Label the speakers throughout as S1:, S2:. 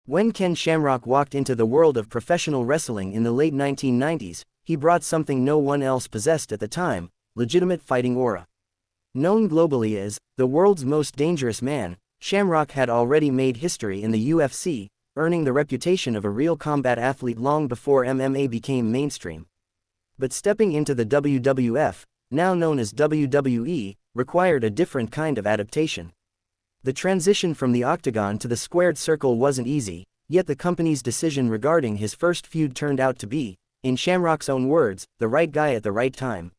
S1: When Ken Shamrock walked into the world of professional wrestling in the late 1990s, he brought something no one else possessed at the time: legitimate fighting aura. Known globally as the world's most dangerous man, Shamrock had already made history in the UFC, earning the reputation of a real combat athlete long before MMA became mainstream. But stepping into the WWF, now known as WWE, required a different kind of adaptation. The transition from the octagon to the squared circle wasn't easy, yet the company's decision regarding his first feud turned out to be, in Shamrock's own words, the right guy at the right time.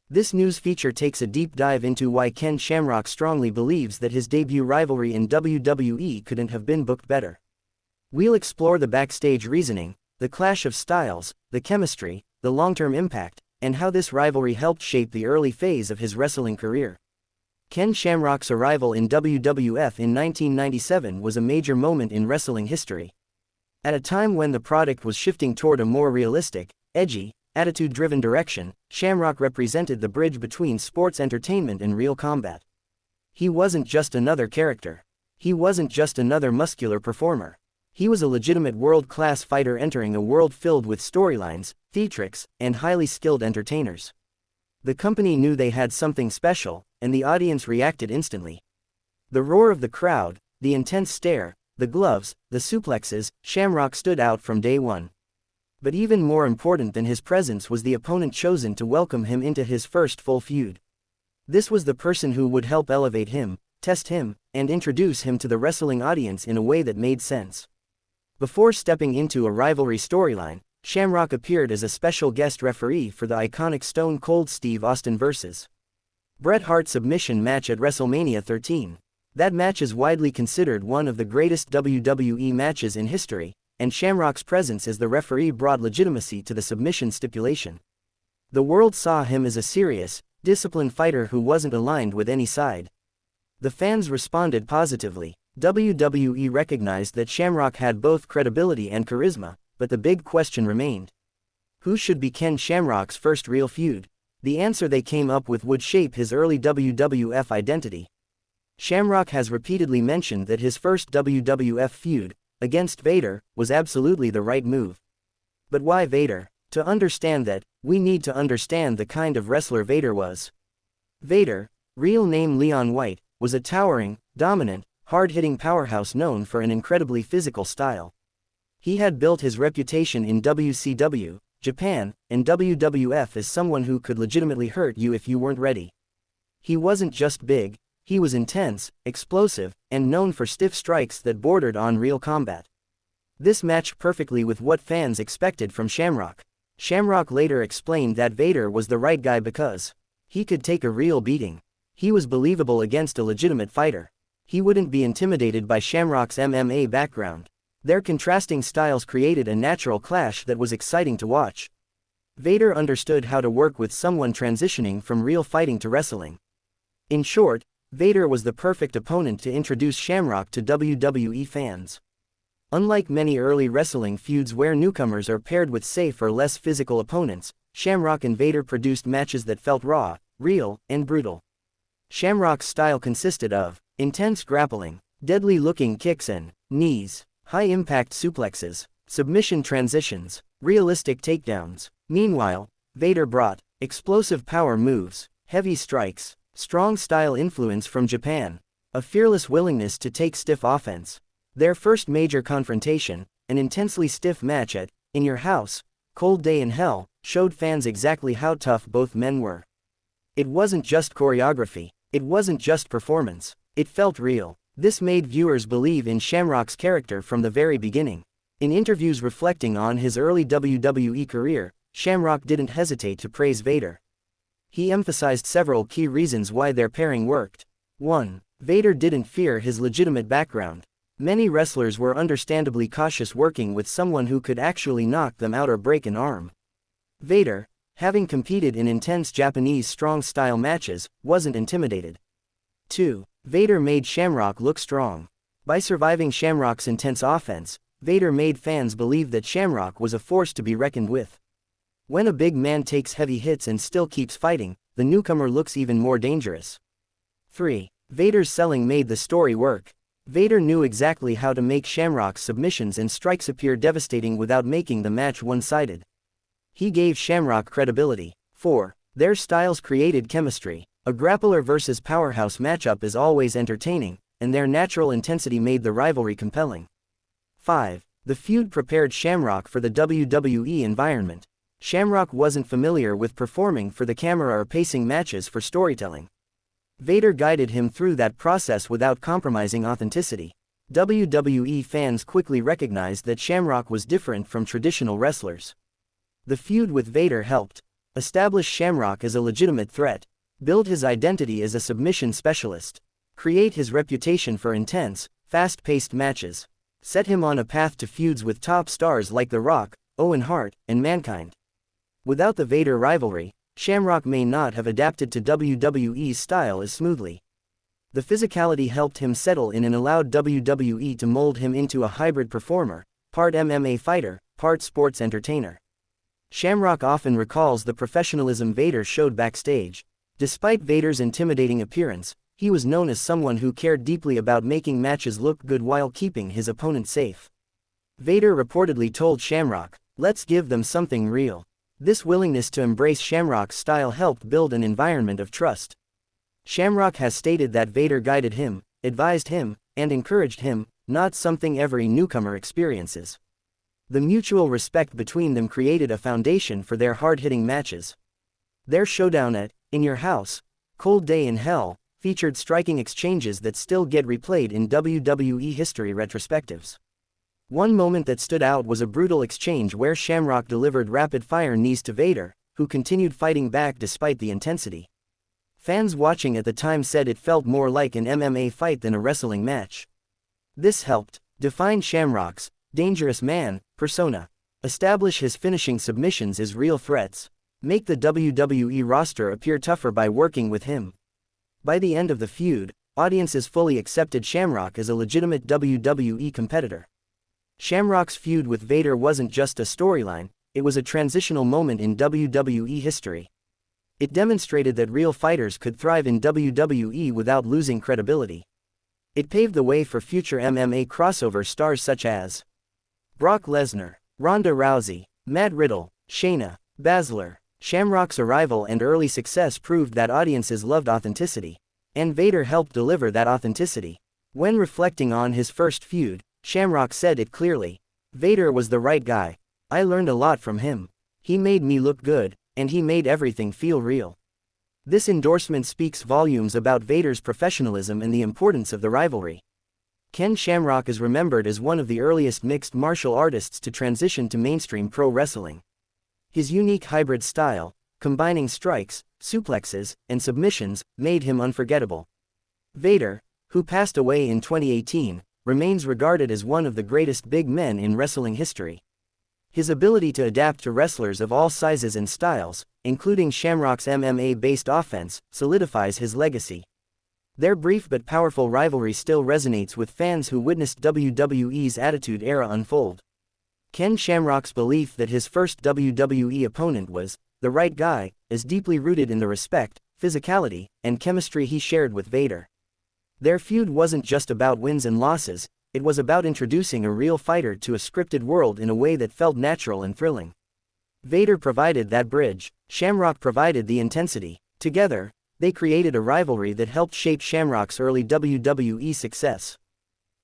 S1: This news feature takes a deep dive into why Ken Shamrock strongly believes that his debut rivalry in WWE couldn't have been booked better. We'll explore the backstage reasoning, the clash of styles, the chemistry, the long-term impact, and how this rivalry helped shape the early phase of his wrestling career. Ken Shamrock's arrival in WWF in 1997 was a major moment in wrestling history. At a time when the product was shifting toward a more realistic, edgy, attitude-driven direction, Shamrock represented the bridge between sports entertainment and real combat. He wasn't just another character. He wasn't just another muscular performer. He was a legitimate world-class fighter entering a world filled with storylines, theatrics, and highly skilled entertainers. The company knew they had something special, and the audience reacted instantly. The roar of the crowd, the intense stare, the gloves, the suplexes, Shamrock stood out from day one. But even more important than his presence was the opponent chosen to welcome him into his first full feud. This was the person who would help elevate him, test him, and introduce him to the wrestling audience in a way that made sense. Before stepping into a rivalry storyline, Shamrock appeared as a special guest referee for the iconic Stone Cold Steve Austin vs. Bret Hart submission match at WrestleMania 13. That match is widely considered one of the greatest WWE matches in history, and Shamrock's presence as the referee brought legitimacy to the submission stipulation. The world saw him as a serious, disciplined fighter who wasn't aligned with any side. The fans responded positively. WWE recognized that Shamrock had both credibility and charisma, but the big question remained. Who should be Ken Shamrock's first real feud? The answer they came up with would shape his early WWF identity. Shamrock has repeatedly mentioned that his first WWF feud, against Vader, was absolutely the right move. But why Vader? To understand that, we need to understand the kind of wrestler Vader was. Vader, real name Leon White, was a towering, dominant, hard-hitting powerhouse known for an incredibly physical style. He had built his reputation in WCW, Japan, and WWF as someone who could legitimately hurt you if you weren't ready. He wasn't just big, he was intense, explosive, and known for stiff strikes that bordered on real combat. This matched perfectly with what fans expected from Shamrock. Shamrock later explained that Vader was the right guy because he could take a real beating. He was believable against a legitimate fighter. He wouldn't be intimidated by Shamrock's MMA background. Their contrasting styles created a natural clash that was exciting to watch. Vader understood how to work with someone transitioning from real fighting to wrestling. In short, Vader was the perfect opponent to introduce Shamrock to WWE fans. Unlike many early wrestling feuds where newcomers are paired with safe or less physical opponents, Shamrock and Vader produced matches that felt raw, real, and brutal. Shamrock's style consisted of intense grappling, deadly-looking kicks and knees, high-impact suplexes, submission transitions, realistic takedowns. Meanwhile, Vader brought explosive power moves, heavy strikes, strong style influence from Japan, a fearless willingness to take stiff offense. Their first major confrontation, an intensely stiff match at In Your House, Cold Day in Hell, showed fans exactly how tough both men were. It wasn't just choreography, it wasn't just performance, it felt real. This made viewers believe in Shamrock's character from the very beginning. In interviews reflecting on his early WWE career, Shamrock didn't hesitate to praise Vader. He emphasized several key reasons why their pairing worked. 1. Vader didn't fear his legitimate background. Many wrestlers were understandably cautious working with someone who could actually knock them out or break an arm. Vader, having competed in intense Japanese strong-style matches, wasn't intimidated. 2. Vader made Shamrock look strong. By surviving Shamrock's intense offense, Vader made fans believe that Shamrock was a force to be reckoned with. When a big man takes heavy hits and still keeps fighting, the newcomer looks even more dangerous. 3. Vader's selling made the story work. Vader knew exactly how to make Shamrock's submissions and strikes appear devastating without making the match one-sided. He gave Shamrock credibility. 4. Their styles created chemistry. A grappler versus powerhouse matchup is always entertaining, and their natural intensity made the rivalry compelling. 5. The feud prepared Shamrock for the WWE environment. Shamrock wasn't familiar with performing for the camera or pacing matches for storytelling. Vader guided him through that process without compromising authenticity. WWE fans quickly recognized that Shamrock was different from traditional wrestlers. The feud with Vader helped establish Shamrock as a legitimate threat, build his identity as a submission specialist, create his reputation for intense, fast-paced matches, set him on a path to feuds with top stars like The Rock, Owen Hart, and Mankind. Without the Vader rivalry, Shamrock may not have adapted to WWE's style as smoothly. The physicality helped him settle in and allowed WWE to mold him into a hybrid performer, part MMA fighter, part sports entertainer. Shamrock often recalls the professionalism Vader showed backstage. Despite Vader's intimidating appearance, he was known as someone who cared deeply about making matches look good while keeping his opponent safe. Vader reportedly told Shamrock, "Let's give them something real." This willingness to embrace Shamrock's style helped build an environment of trust. Shamrock has stated that Vader guided him, advised him, and encouraged him, not something every newcomer experiences. The mutual respect between them created a foundation for their hard-hitting matches. Their showdown at In Your House, Cold Day in Hell, featured striking exchanges that still get replayed in WWE history retrospectives. One moment that stood out was a brutal exchange where Shamrock delivered rapid-fire knees to Vader, who continued fighting back despite the intensity. Fans watching at the time said it felt more like an MMA fight than a wrestling match. This helped define Shamrock's dangerous man persona, establish his finishing submissions as real threats, make the WWE roster appear tougher by working with him. By the end of the feud, audiences fully accepted Shamrock as a legitimate WWE competitor. Shamrock's feud with Vader wasn't just a storyline, it was a transitional moment in WWE history. It demonstrated that real fighters could thrive in WWE without losing credibility. It paved the way for future MMA crossover stars such as Brock Lesnar, Ronda Rousey, Matt Riddle, Shayna Baszler. Shamrock's arrival and early success proved that audiences loved authenticity, and Vader helped deliver that authenticity. When reflecting on his first feud, Shamrock said it clearly, "Vader was the right guy. I learned a lot from him. He made me look good, and he made everything feel real." This endorsement speaks volumes about Vader's professionalism and the importance of the rivalry. Ken Shamrock is remembered as one of the earliest mixed martial artists to transition to mainstream pro wrestling. His unique hybrid style, combining strikes, suplexes, and submissions, made him unforgettable. Vader, who passed away in 2018, remains regarded as one of the greatest big men in wrestling history. His ability to adapt to wrestlers of all sizes and styles, including Shamrock's MMA-based offense, solidifies his legacy. Their brief but powerful rivalry still resonates with fans who witnessed WWE's Attitude Era unfold. Ken Shamrock's belief that his first WWE opponent was the right guy is deeply rooted in the respect, physicality, and chemistry he shared with Vader. Their feud wasn't just about wins and losses, it was about introducing a real fighter to a scripted world in a way that felt natural and thrilling. Vader provided that bridge, Shamrock provided the intensity. Together, they created a rivalry that helped shape Shamrock's early WWE success.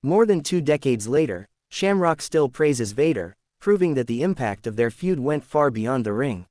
S1: More than 2 decades later, Shamrock still praises Vader, proving that the impact of their feud went far beyond the ring.